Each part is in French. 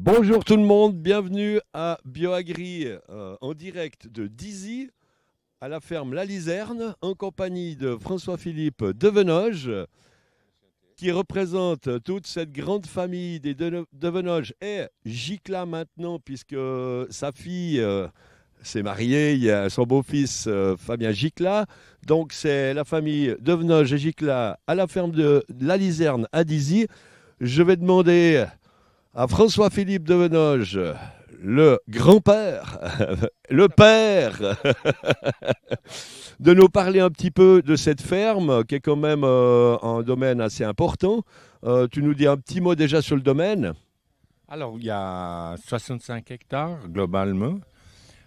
Bonjour tout le monde, bienvenue à BioAgri en direct de Dizy à la ferme La Lizerne en compagnie de François-Philippe Devenoge qui représente toute cette grande famille des Devenoge et Gicla maintenant puisque sa fille s'est mariée, il y a son beau-fils Fabien Gicla. Donc c'est la famille Devenoge et Gicla à la ferme de La Lizerne à Dizy. Je vais demander à François-Philippe Devenoge, le grand-père, le père, de nous parler un petit peu de cette ferme qui est quand même un domaine assez important. Tu nous dis un petit mot déjà sur le domaine? Alors, il y a 65 hectares globalement,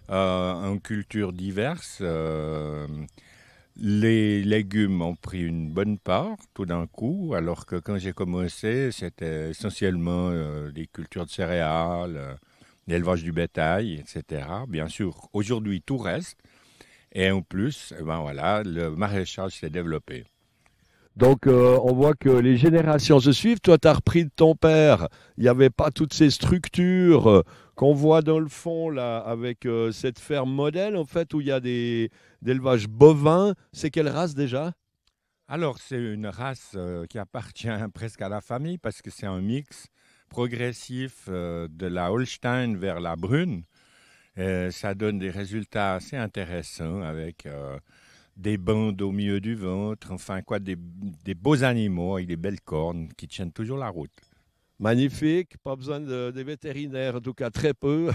en cultures diverses. Les légumes ont pris une bonne part tout d'un coup, alors que quand j'ai commencé, c'était essentiellement des cultures de céréales, l'élevage du bétail, etc. Bien sûr, aujourd'hui, tout reste. Et en plus, eh ben voilà, le maraîchage s'est développé. Donc, on voit que les générations se suivent. Toi, tu as repris de ton père. Il n'y avait pas toutes ces structures qu'on voit dans le fond, là, avec cette ferme modèle, en fait, où il y a d'élevage bovin. C'est quelle race déjà? Alors, c'est une race qui appartient presque à la famille parce que c'est un mix progressif de la Holstein vers la brune. Ça donne des résultats assez intéressants avec des bandes au milieu du ventre, enfin quoi, des beaux animaux avec des belles cornes qui tiennent toujours la route. Magnifique, pas besoin des vétérinaires, en tout cas très peu.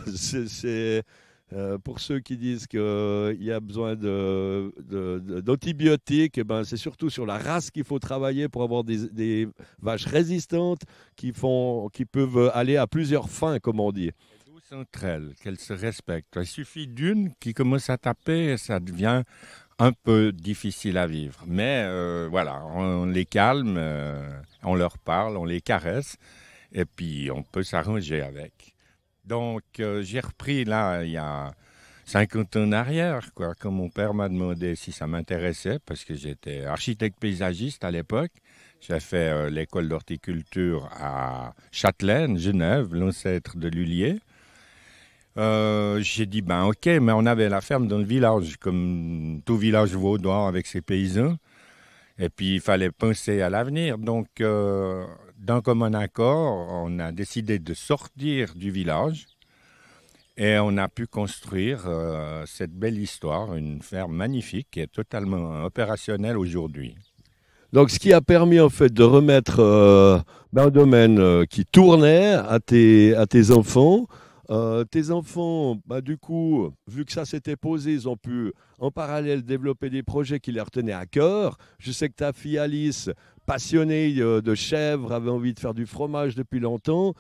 Pour ceux qui disent qu'il y a besoin d'antibiotiques, eh ben, c'est surtout sur la race qu'il faut travailler pour avoir des vaches résistantes qui peuvent aller à plusieurs fins, comme on dit. Douces entre elles, qu'elles se respectent. Il suffit d'une qui commence à taper et ça devient un peu difficile à vivre. Mais voilà, on les calme, on leur parle, on les caresse et puis on peut s'arranger avec. Donc j'ai repris là il y a 50 ans en arrière, quoi, quand mon père m'a demandé si ça m'intéressait, parce que j'étais architecte paysagiste à l'époque. J'ai fait l'école d'horticulture à Châtelaine, Genève, l'ancêtre de Lullier. J'ai dit, ben ok, mais on avait la ferme dans le village, comme tout village vaudois avec ses paysans. Et puis, il fallait penser à l'avenir. Donc, d'un commun accord, on a décidé de sortir du village et on a pu construire cette belle histoire, une ferme magnifique qui est totalement opérationnelle aujourd'hui. Donc, ce qui a permis en fait de remettre un domaine qui tournait à tes enfants. Tes enfants, bah, du coup, vu que ça s'était posé, ils ont pu en parallèle développer des projets qui leur tenaient à cœur. Je sais que ta fille Alice, passionnée de chèvres, avait envie de faire du fromage depuis longtemps.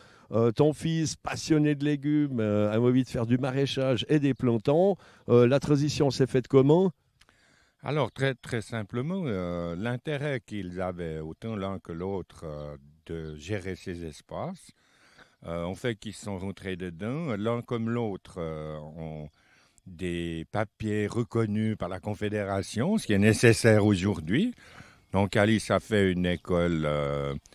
Ton fils, passionné de légumes, avait envie de faire du maraîchage et des plantons. La transition s'est faite comment? Alors, très, très simplement, l'intérêt qu'ils avaient, autant l'un que l'autre, de gérer ces espaces, ont fait qu'ils sont rentrés dedans. L'un comme l'autre ont des papiers reconnus par la Confédération, ce qui est nécessaire aujourd'hui. Donc, Alice a fait une école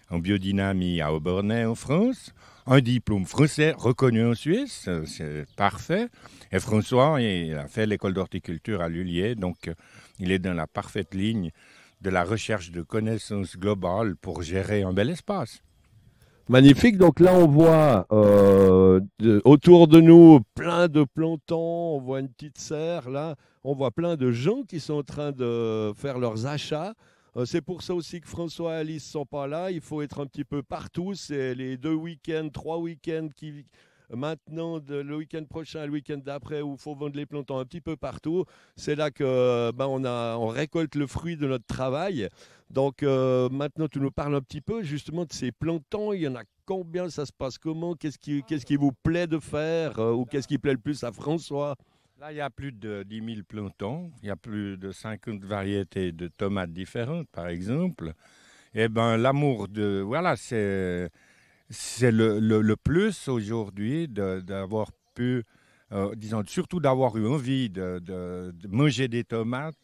en biodynamie à Aubernais en France, un diplôme français reconnu en Suisse, c'est parfait. Et François, il a fait l'école d'horticulture à Lullier, donc il est dans la parfaite ligne de la recherche de connaissances globales pour gérer un bel espace. Magnifique. Donc là, on voit autour de nous plein de plantons. On voit une petite serre là. On voit plein de gens qui sont en train de faire leurs achats. C'est pour ça aussi que François et Alice sont pas là. Il faut être un petit peu partout. C'est les 2 week-ends, 3 week-ends qui maintenant, le week-end prochain, le week-end d'après, où il faut vendre les plantons un petit peu partout. C'est là que on récolte le fruit de notre travail. Donc maintenant, tu nous parles un petit peu justement de ces plantons. Il y en a combien? Ça se passe comment? Qu'est-ce qui vous plaît de faire? Ou qu'est-ce qui plaît le plus à François? Là, il y a plus de 10 000 plantons, il y a plus de 50 variétés de tomates différentes, par exemple. Eh ben, l'amour de... Voilà, c'est le plus aujourd'hui d'avoir pu, disons, surtout d'avoir eu envie de manger des tomates,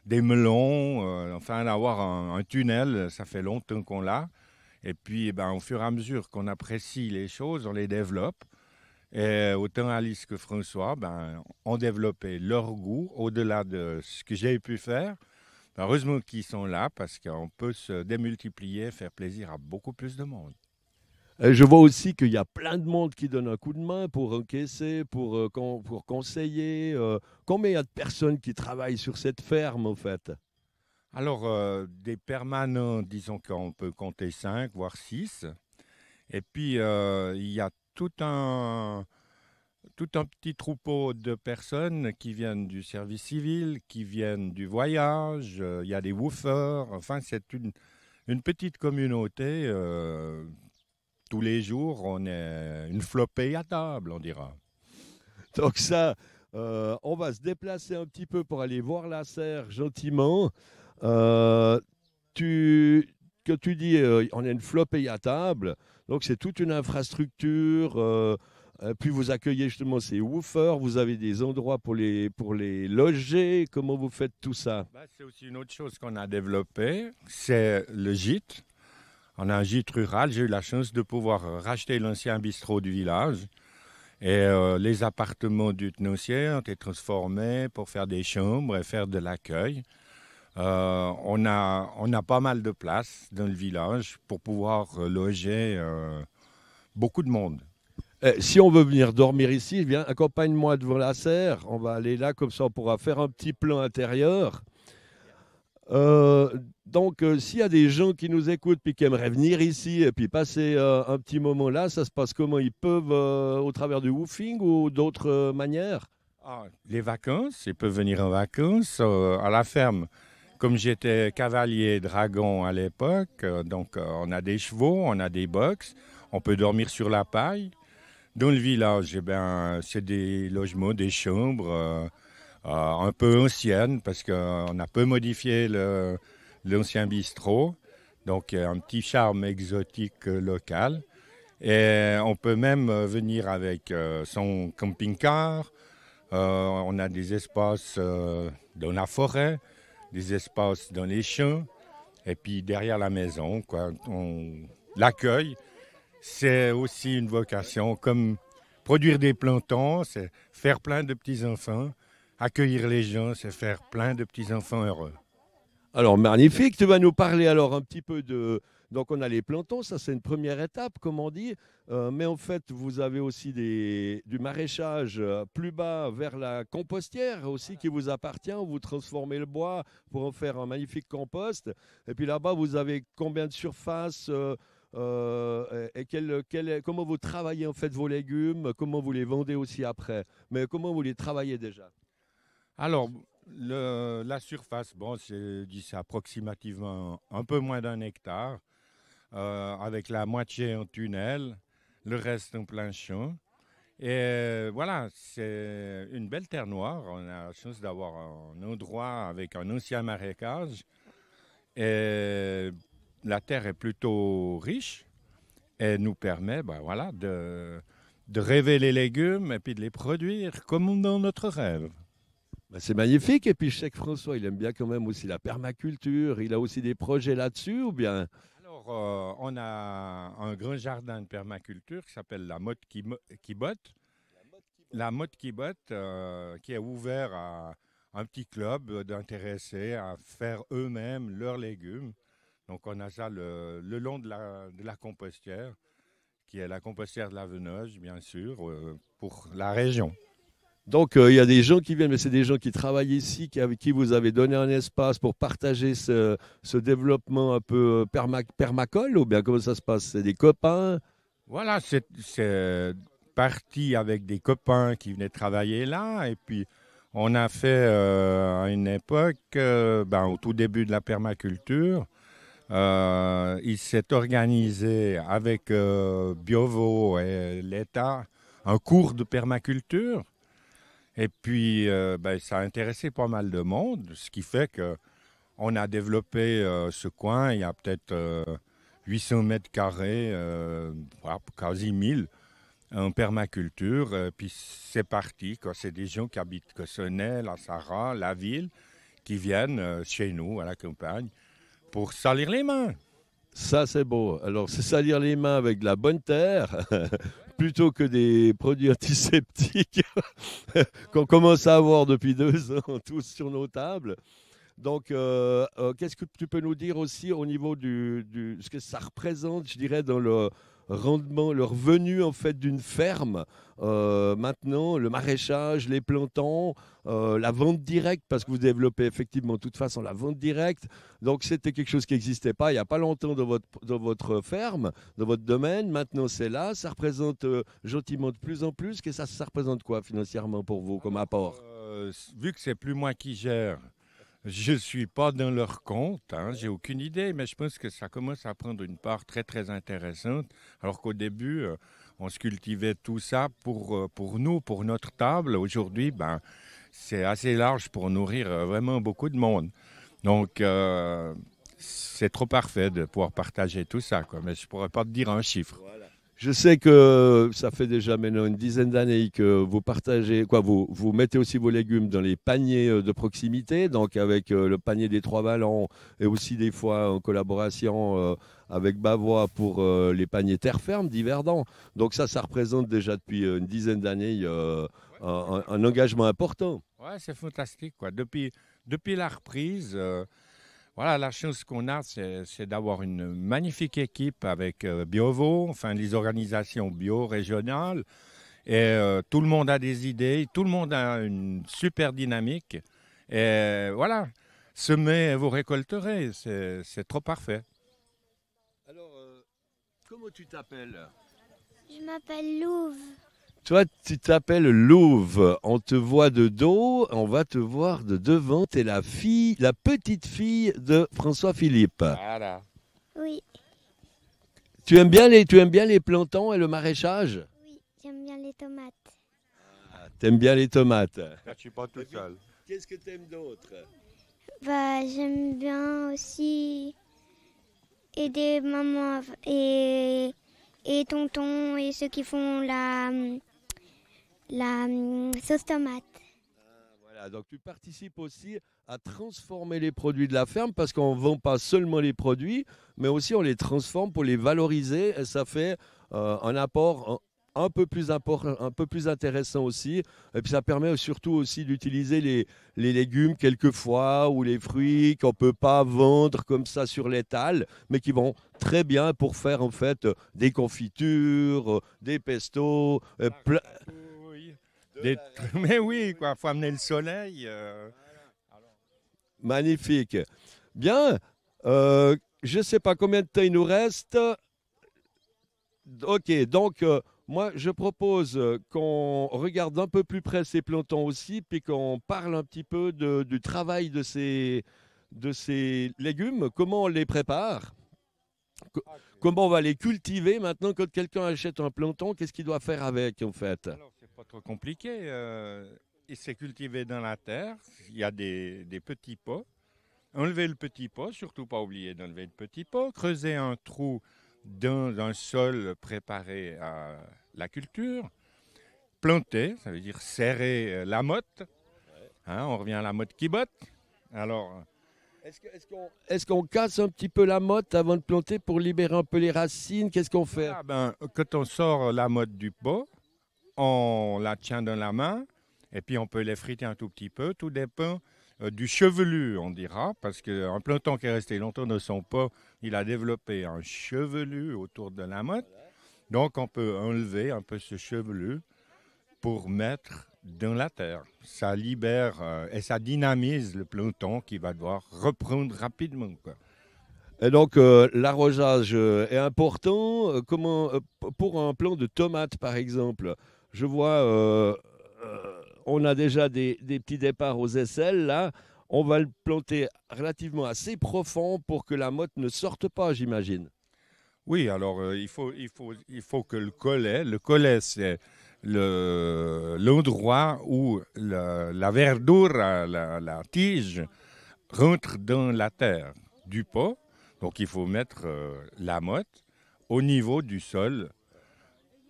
des melons, enfin d'avoir un tunnel, ça fait longtemps qu'on l'a. Et puis, au fur et à mesure qu'on apprécie les choses, on les développe. Et autant Alice que François ont développé leur goût au-delà de ce que j'ai pu faire. Heureusement qu'ils sont là parce qu'on peut se démultiplier, faire plaisir à beaucoup plus de monde. Je vois aussi qu'il y a plein de monde qui donne un coup de main pour encaisser, pour conseiller. Combien il y a de personnes qui travaillent sur cette ferme, en fait? Alors, des permanents, disons qu'on peut compter 5, voire 6. Et puis, il y a tout un petit troupeau de personnes qui viennent du service civil, qui viennent du voyage. Il y a des woofers. Enfin, c'est une petite communauté. Tous les jours, on est une flopée à table, on dira. Donc ça, on va se déplacer un petit peu pour aller voir la serre gentiment. Euh, que tu dis, on a une flopée à table, donc c'est toute une infrastructure. Puis vous accueillez justement ces woofers, vous avez des endroits pour les loger. Comment vous faites tout ça? C'est aussi une autre chose qu'on a développée, c'est le gîte. On a un gîte rural. J'ai eu la chance de pouvoir racheter l'ancien bistrot du village. Et les appartements du tenancier ont été transformés pour faire des chambres et faire de l'accueil. On a pas mal de place dans le village pour pouvoir loger beaucoup de monde. Si on veut venir dormir ici, viens, accompagne-moi devant la serre. On va aller là, comme ça on pourra faire un petit plan intérieur. Euh, donc, s'il y a des gens qui nous écoutent puis qui aimeraient venir ici et puis passer un petit moment là, ça se passe comment? Ils peuvent au travers du woofing ou d'autres manières? Les vacances, ils peuvent venir en vacances à la ferme. Comme j'étais cavalier dragon à l'époque, on a des chevaux, on a des box, on peut dormir sur la paille. Dans le village, c'est des logements, des chambres un peu anciennes parce qu'on a peu modifié l'ancien bistrot. Donc, un petit charme exotique local. Et on peut même venir avec son camping-car. On a des espaces dans la forêt, des espaces dans les champs. Et puis derrière la maison, quoi, l'accueil, c'est aussi une vocation. Comme produire des plantons, c'est faire plein de petits-enfants. Accueillir les gens, c'est faire plein de petits-enfants heureux. Alors, magnifique, tu vas nous parler alors un petit peu de... Donc, on a les plantons, ça c'est une première étape, comme on dit. Mais en fait, vous avez aussi du maraîchage plus bas vers la compostière aussi qui vous appartient, où vous transformez le bois pour en faire un magnifique compost. Et puis là-bas, vous avez combien de surface et comment vous travaillez en fait vos légumes, comment vous les vendez aussi après, mais comment vous les travaillez déjà? Alors, la surface, c'est approximativement un peu moins d'un hectare, avec la moitié en tunnel, le reste en plein champ. Et voilà, c'est une belle terre noire. On a la chance d'avoir un endroit avec un ancien marécage. Et la terre est plutôt riche et nous permet de rêver les légumes et puis de les produire comme dans notre rêve. Ben, c'est magnifique. Et puis, je sais que François, il aime bien quand même aussi la permaculture. Il a aussi des projets là-dessus ou bien? Alors, on a un grand jardin de permaculture qui s'appelle la Motte qui botte. La Motte qui botte, qui est ouvert à un petit club d'intéressés à faire eux-mêmes leurs légumes. Donc, on a ça le long de la compostière, qui est la compostière de la Venoge, bien sûr, pour la région. Donc, il y a des gens qui viennent, mais c'est des gens qui travaillent ici, avec qui vous avez donné un espace pour partager ce développement un peu permacole, ou bien comment ça se passe? C'est des copains? Voilà, c'est parti avec des copains qui venaient travailler là. Et puis, on a fait à une époque, au tout début de la permaculture, il s'est organisé avec Biovo et l'État un cours de permaculture. Et puis, ça a intéressé pas mal de monde, ce qui fait qu'on a développé ce coin. Il y a peut-être 800 mètres carrés, quasi 1000 en permaculture. Puis c'est parti, quoi. C'est des gens qui habitent Cossonay, la Sarraz, la ville, qui viennent chez nous, à la campagne, pour salir les mains. Ça, c'est beau. Alors, c'est salir les mains avec de la bonne terre plutôt que des produits antiseptiques qu'on commence à avoir depuis 2 ans tous sur nos tables. Donc, qu'est-ce que tu peux nous dire aussi au niveau ce que ça représente, je dirais, dans le rendement, le revenu en fait d'une ferme maintenant, le maraîchage, les plantons, la vente directe, parce que vous développez effectivement de toute façon la vente directe. Donc, c'était quelque chose qui n'existait pas il n'y a pas longtemps dans votre ferme, dans votre domaine. Maintenant, c'est là. Ça représente gentiment de plus en plus. Que ça représente quoi financièrement pour vous comme apport? Vu que c'est plus moi qui gère, je ne suis pas dans leur compte, hein, j'ai aucune idée, mais je pense que ça commence à prendre une part très très intéressante, alors qu'au début, on se cultivait tout ça pour nous, pour notre table. Aujourd'hui, ben, c'est assez large pour nourrir vraiment beaucoup de monde. Donc, c'est trop parfait de pouvoir partager tout ça, quoi, mais je ne pourrais pas te dire un chiffre. Je sais que ça fait déjà maintenant une dizaine d'années que vous partagez, quoi, vous mettez aussi vos légumes dans les paniers de proximité, donc avec le panier des Trois Vallons et aussi des fois en collaboration avec Bavois pour les paniers terre ferme d'Yverdon. Donc ça représente déjà depuis une dizaine d'années un engagement important. Ouais, c'est fantastique, quoi. Depuis la reprise, voilà, la chance qu'on a, c'est d'avoir une magnifique équipe avec Biovo, enfin les organisations bio régionales. Et tout le monde a des idées, tout le monde a une super dynamique. Et voilà, semez et vous récolterez, c'est trop parfait. Alors, comment tu t'appelles? Je m'appelle Louve. Toi, tu t'appelles Louve. On te voit de dos, on va te voir de devant. T'es la fille, la petite fille de François Philippe. Voilà. Oui, Tu aimes bien les plantons et le maraîchage? oui, j'aime bien les tomates. T'aimes bien les tomates. Je ne suis pas tout seul. Qu'est-ce que t'aimes d'autre? Bah, j'aime bien aussi aider maman et tonton et ceux qui font la sauce tomate. Voilà, donc tu participes aussi à transformer les produits de la ferme parce qu'on ne vend pas seulement les produits, mais aussi on les transforme pour les valoriser et ça fait un apport un peu plus intéressant aussi. Et puis ça permet surtout aussi d'utiliser les légumes quelquefois ou les fruits qu'on ne peut pas vendre comme ça sur l'étal, mais qui vont très bien pour faire en fait des confitures, des pestos, Oui. Mais oui, quoi, faut amener le soleil. magnifique. Bien, je ne sais pas combien de temps il nous reste. Ok, donc moi je propose qu'on regarde un peu plus près ces plantons aussi, puis qu'on parle un petit peu du travail de ces légumes, comment on les prépare, co- comment on va les cultiver maintenant quand quelqu'un achète un planton, qu'est-ce qu'il doit faire avec en fait? Alors, c'est pas trop compliqué. Il s'est cultivé dans la terre. Il y a des petits pots. Enlever le petit pot, surtout pas oublier d'enlever le petit pot. Creuser un trou dans un sol préparé à la culture. Planter, ça veut dire serrer la motte. Hein, on revient à la motte qui botte. Alors, Est-ce qu'on casse un petit peu la motte avant de planter pour libérer un peu les racines? Qu'est-ce qu'on fait? voilà, ben, quand on sort la motte du pot, on la tient dans la main et puis on peut l'effriter un tout petit peu. Tout dépend du chevelu, on dira, parce qu'un planton qui est resté longtemps dans son pot, il a développé un chevelu autour de la motte. Donc on peut enlever un peu ce chevelu pour mettre dans la terre. Ça libère et ça dynamise le planton qui va devoir reprendre rapidement, quoi. Et donc, l'arrosage est important. Pour un plant de tomates, par exemple, je vois, on a déjà des petits départs aux aisselles. Là, on va le planter relativement assez profond pour que la motte ne sorte pas, j'imagine. Oui, alors il faut que le collet c'est l'endroit où la verdure, la tige, rentre dans la terre du pot. Donc il faut mettre la motte au niveau du sol,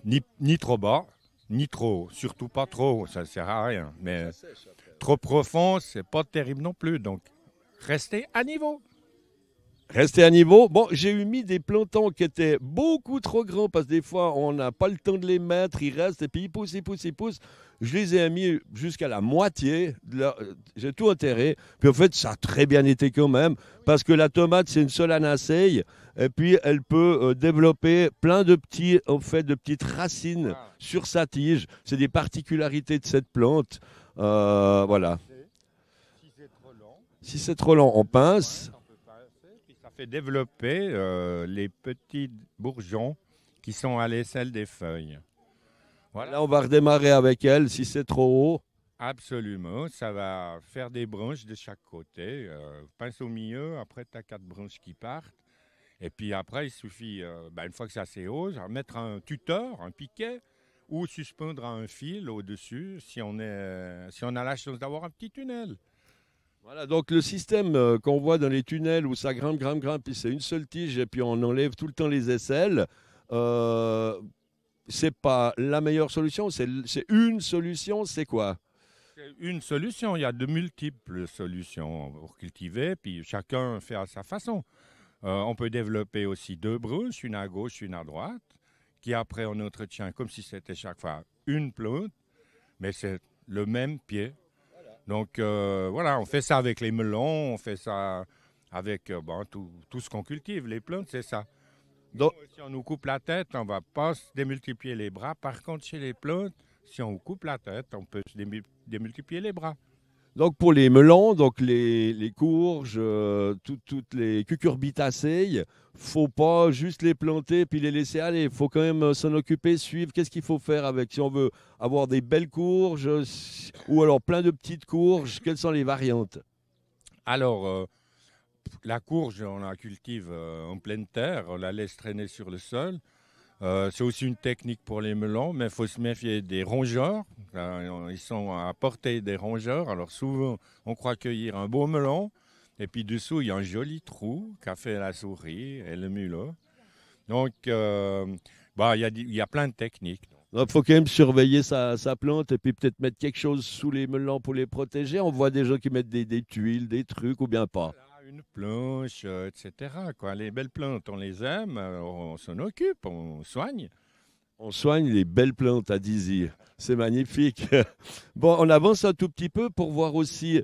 ni trop bas, ni trop haut. Surtout pas trop haut, ça ne sert à rien. Mais trop profond, c'est pas terrible non plus. Donc restez à niveau. Rester à niveau. Bon, j'ai eu mis des plantons qui étaient beaucoup trop grands parce que des fois, on n'a pas le temps de les mettre. Ils restent et puis ils poussent, ils poussent, ils poussent. Je les ai mis jusqu'à la moitié. J'ai tout enterré. Puis en fait, ça a très bien été quand même parce que la tomate, c'est une solanacée. Et puis, elle peut développer plein de petits, en fait, de petites racines sur sa tige. C'est des particularités de cette plante. Voilà. Si c'est trop long, Si c'est trop long, on pince. on peut passer, puis ça fait développer les petits bourgeons qui sont à l'aisselle des feuilles. Voilà. Là, on va redémarrer avec elle. Si c'est trop haut, Absolument, ça va faire des branches de chaque côté. Pince au milieu, après tu as 4 branches qui partent. Et puis après, il suffit, une fois que c'est assez haut, mettre un tuteur, un piquet, ou suspendre un fil au-dessus si on a la chance d'avoir un petit tunnel. voilà, donc le système qu'on voit dans les tunnels où ça grimpe, grimpe, grimpe, puis c'est une seule tige et puis on enlève tout le temps les aisselles, c'est pas la meilleure solution, c'est une solution, c'est quoi? C'est une solution, il y a de multiples solutions pour cultiver, puis chacun fait à sa façon. On peut développer aussi 2 branches, une à gauche, une à droite, qui après on entretient comme si c'était chaque fois une plante, mais c'est le même pied. Donc voilà, on fait ça avec les melons, on fait ça avec tout ce qu'on cultive. Les plantes, c'est ça. Donc, Si on nous coupe la tête, on ne va pas se démultiplier les bras. Par contre, chez les plantes, si on coupe la tête, on peut se démultiplier les bras. donc pour les melons, donc les courges, toutes les cucurbitacées, faut pas juste les planter puis les laisser aller. Il faut quand même s'en occuper, suivre. Qu'est-ce qu'il faut faire avec si on veut avoir des belles courges ou alors plein de petites courges? Quelles sont les variantes? Alors, la courge, on la cultive en pleine terre, on la laisse traîner sur le sol. C'est aussi une technique pour les melons, mais il faut se méfier des rongeurs. Ils sont à portée des rongeurs. Alors souvent, on croit cueillir un beau melon, et puis dessous, il y a un joli trou qu'a fait la souris et le mulot. Donc, il y a plein de techniques. Il faut quand même surveiller sa plante et puis peut-être mettre quelque chose sous les melons pour les protéger. On voit des gens qui mettent des tuiles, des trucs ou bien pas. Voilà, une planche, etc., quoi. Les belles plantes, on les aime, on s'en occupe, on soigne. On soigne les belles plantes à Dizy. C'est magnifique. Bon, on avance un tout petit peu pour voir aussi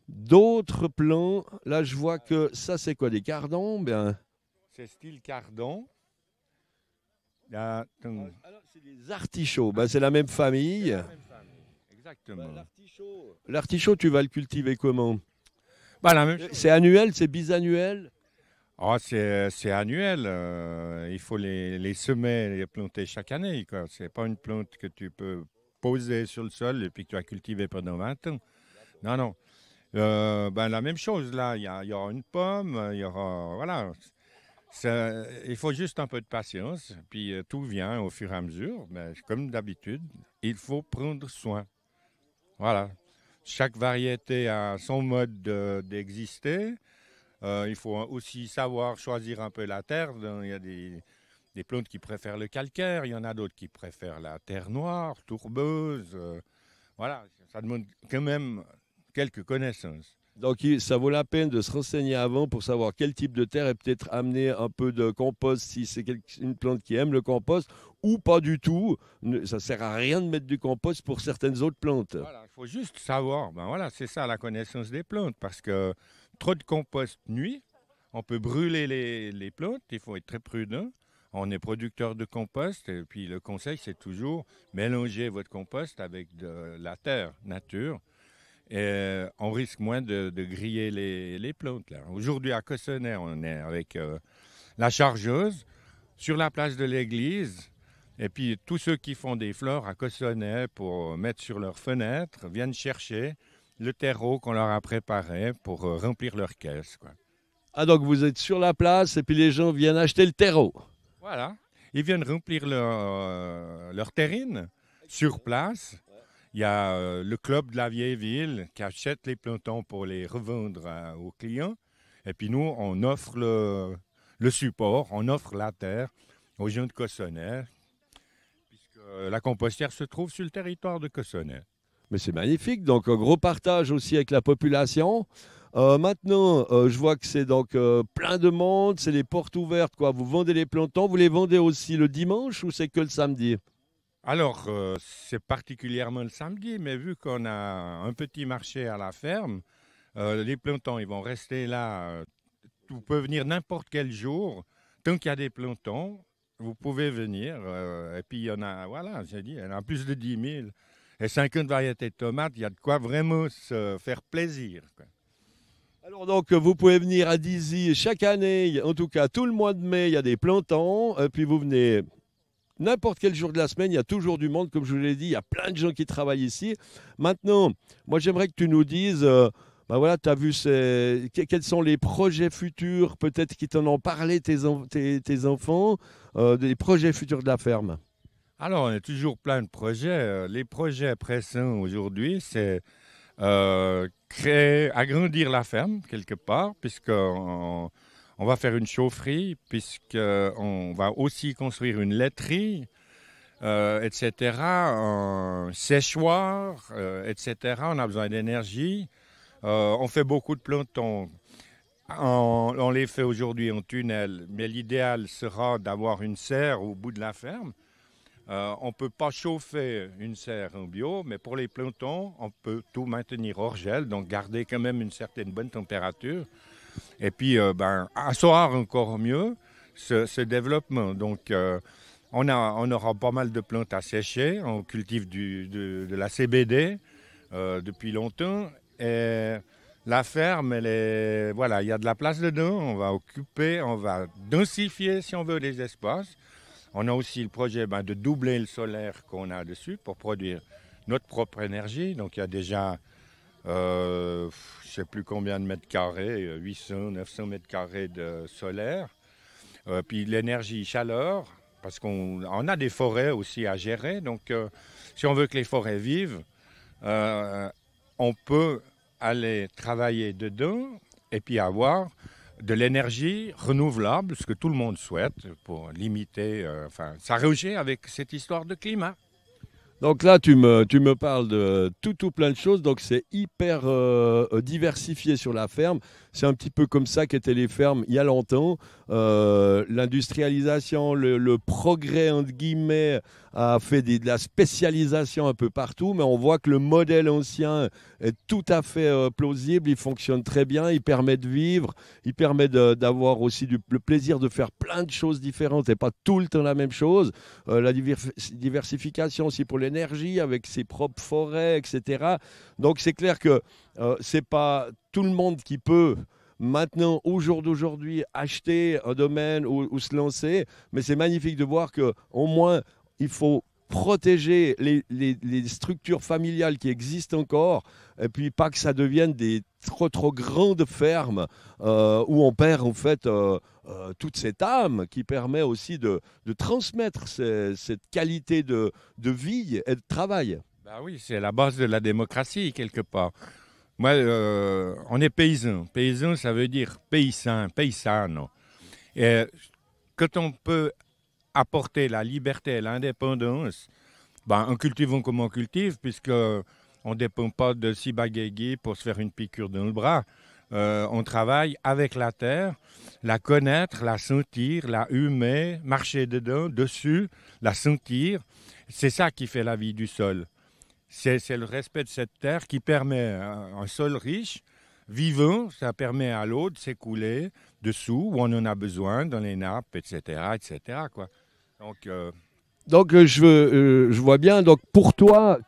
d'autres plants. Là, je vois que ça, c'est quoi, des cardons? Bien. C'est style cardon. Là, Alors, c'est des artichauts. Ben, c'est la même famille. exactement. L'artichaut, tu vas le cultiver comment? La même chose. C'est annuel, c'est bisannuel? Ah, c'est annuel. Il faut les semer, les planter chaque année. Ce n'est pas une plante que tu peux poser sur le sol et puis que tu vas cultiver pendant 20 ans. Non, non. La même chose, là. Il y aura une pomme, il y aura. Voilà. Il faut juste un peu de patience. Puis tout vient au fur et à mesure. Mais comme d'habitude, il faut prendre soin. Voilà. Chaque variété a son mode d'exister. Il faut aussi savoir choisir un peu la terre. Il y a des plantes qui préfèrent le calcaire, il y en a d'autres qui préfèrent la terre noire, tourbeuse. Voilà, ça demande quand même quelques connaissances. Donc, ça vaut la peine de se renseigner avant pour savoir quel type de terre et peut-être amener un peu de compost si c'est une plante qui aime le compost ou pas du tout. Ça ne sert à rien de mettre du compost pour certaines autres plantes. Voilà, il faut juste savoir. Voilà, c'est ça la connaissance des plantes parce que trop de compost nuit. On peut brûler les plantes, il faut être très prudent. On est producteur de compost et puis le conseil, c'est toujours mélanger votre compost avec de la terre nature. Et on risque moins de griller les plantes. Là. Aujourd'hui, à Cossonay, on est avec la chargeuse sur la place de l'église. Et puis, tous ceux qui font des fleurs à Cossonay pour mettre sur leurs fenêtres viennent chercher le terreau qu'on leur a préparé pour remplir leur caisse. Quoi. Ah, donc vous êtes sur la place et puis les gens viennent acheter le terreau. Voilà. Ils viennent remplir leur terrine sur place. Il y a le club de la vieille ville qui achète les plantons pour les revendre aux clients. Et puis nous, on offre le support, on offre la terre aux gens de Cossonay, puisque la compostière se trouve sur le territoire de Cossonay. Mais c'est magnifique. Donc, un gros partage aussi avec la population. Maintenant, je vois que c'est donc plein de monde, c'est les portes ouvertes, quoi. Vous vendez les plantons, vous les vendez aussi le dimanche ou c'est que le samedi? Alors, c'est particulièrement le samedi, mais vu qu'on a un petit marché à la ferme, les plantons, ils vont rester là. Vous pouvez venir n'importe quel jour. Tant qu'il y a des plantons, vous pouvez venir. Et puis, il y en a, voilà, j'ai dit, il y en a plus de 10 000. Et 50 variétés de tomates, il y a de quoi vraiment se faire plaisir, quoi. Alors donc, vous pouvez venir à Dizy chaque année, en tout cas tout le mois de mai, il y a des plantons, puis vous venez n'importe quel jour de la semaine, il y a toujours du monde, comme je vous l'ai dit, il y a plein de gens qui travaillent ici. Maintenant, moi j'aimerais que tu nous dises, ben voilà, tu as vu quels sont les projets futurs, peut-être qui t'en ont parlé tes enfants, des projets futurs de la ferme. Alors, on a toujours plein de projets. Les projets pressants aujourd'hui, c'est créer, agrandir la ferme quelque part, puisqu'on va faire une chaufferie, puisqu'on va aussi construire une laiterie, etc., un séchoir, etc. On a besoin d'énergie. On fait beaucoup de plantons. On les fait aujourd'hui en tunnel, mais l'idéal sera d'avoir une serre au bout de la ferme. On ne peut pas chauffer une serre en bio, mais pour les plantons, on peut tout maintenir hors gel, donc garder quand même une certaine bonne température. Et puis, asseoir encore mieux ce développement. Donc, on aura pas mal de plantes à sécher. On cultive de la CBD depuis longtemps. Et la ferme, voilà, il y a de la place dedans. On va occuper, on va densifier, si on veut, les espaces. On a aussi le projet de doubler le solaire qu'on a dessus pour produire notre propre énergie. Donc, il y a déjà, je ne sais plus combien de mètres carrés, 800, 900 mètres carrés de solaire. Puis l'énergie chaleur, parce qu'on a des forêts aussi à gérer. Donc, si on veut que les forêts vivent, on peut aller travailler dedans et puis avoir de l'énergie renouvelable, ce que tout le monde souhaite pour limiter, s'arranger avec cette histoire de climat. Donc là, tu me parles de tout plein de choses. Donc c'est hyper diversifié sur la ferme. C'est un petit peu comme ça qu'étaient les fermes il y a longtemps. L'industrialisation, le progrès, entre guillemets, a fait de la spécialisation un peu partout. Mais on voit que le modèle ancien est tout à fait plausible. Il fonctionne très bien. Il permet de vivre. Il permet d'avoir aussi le plaisir de faire plein de choses différentes et pas tout le temps la même chose. La diversification aussi pour l'énergie avec ses propres forêts, etc. Donc c'est clair que c'est pas tout le monde qui peut maintenant, au jour d'aujourd'hui, acheter un domaine ou se lancer, mais c'est magnifique de voir que au moins il faut protéger les structures familiales qui existent encore, et puis pas que ça devienne des trop grandes fermes où on perd en fait toute cette âme qui permet aussi de transmettre cette qualité de vie et de travail. Bah oui, c'est la base de la démocratie, quelque part. Moi, on est paysan. Paysan, ça veut dire paysan, paysano. Et quand on peut apporter la liberté et l'indépendance, en cultivant comme on cultive, puisqu'on ne dépend pas de Ciba-Geigy pour se faire une piqûre dans le bras. On travaille avec la terre, la connaître, la sentir, la humer, marcher dedans, dessus, la sentir. C'est ça qui fait la vie du sol. C'est le respect de cette terre qui permet un sol riche, vivant, ça permet à l'eau de s'écouler dessous où on en a besoin, dans les nappes, etc. etc. quoi. Donc, je vois bien. Donc, pour toi,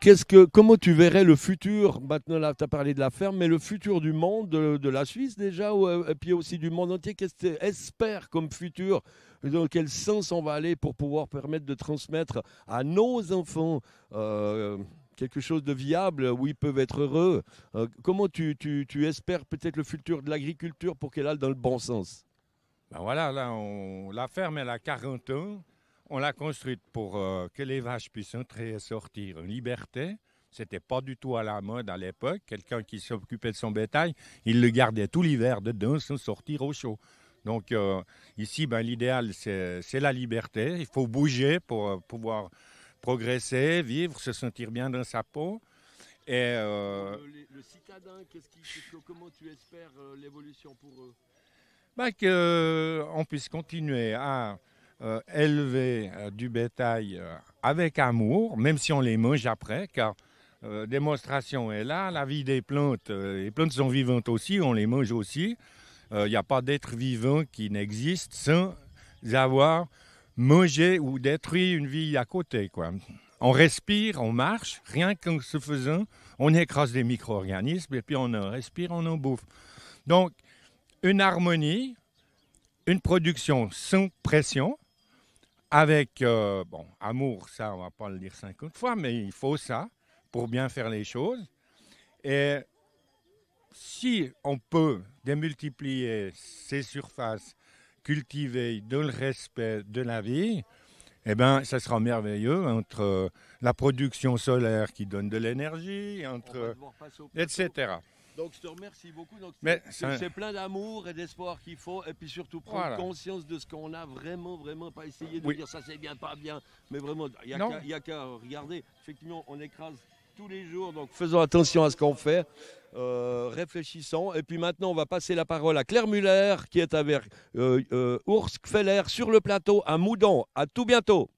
comment tu verrais le futur? Maintenant, là, tu as parlé de la ferme, mais le futur du monde, de la Suisse déjà, et puis aussi du monde entier, qu'est-ce que tu espères comme futur? Dans quel sens on va aller pour pouvoir permettre de transmettre à nos enfants quelque chose de viable où ils peuvent être heureux? Comment tu espères peut-être le futur de l'agriculture pour qu'elle aille dans le bon sens? Voilà, là, la ferme, elle a 40 ans. On l'a construite pour que les vaches puissent entrer et sortir en liberté. Ce n'était pas du tout à la mode à l'époque. Quelqu'un qui s'occupait de son bétail, il le gardait tout l'hiver dedans sans sortir au chaud. Donc ici, l'idéal, c'est la liberté. Il faut bouger pour pouvoir progresser, vivre, se sentir bien dans sa peau. Et Le citadin, comment tu espères l'évolution pour eux? qu'on puisse continuer à élever du bétail avec amour, même si on les mange après, car démonstration est là, la vie des plantes, les plantes sont vivantes aussi, on les mange aussi. Il n'y a pas d'être vivant qui n'existe sans avoir mangé ou détruit une vie à côté, quoi. On respire, on marche, rien qu'en se faisant, on écrase des micro-organismes et puis on en respire, on en bouffe. Donc, une harmonie, une production sans pression, avec, amour, ça, on ne va pas le dire 50 fois, mais il faut ça pour bien faire les choses. Et si on peut démultiplier ces surfaces cultivées dans le respect de la vie, eh bien, ça sera merveilleux entre la production solaire qui donne de l'énergie, etc. Donc, je te remercie beaucoup. Donc, c'est c'est plein d'amour et d'espoir qu'il faut, et puis surtout prendre conscience de ce qu'on a vraiment, pas essayer de dire ça c'est bien, pas bien, mais vraiment, il n'y a qu'à regarder. Effectivement, on écrase tous les jours, donc faisons attention à ce qu'on fait, réfléchissons. Et puis maintenant, on va passer la parole à Claire Muller, qui est avec Urs Kfeller sur le plateau à Moudon. À tout bientôt.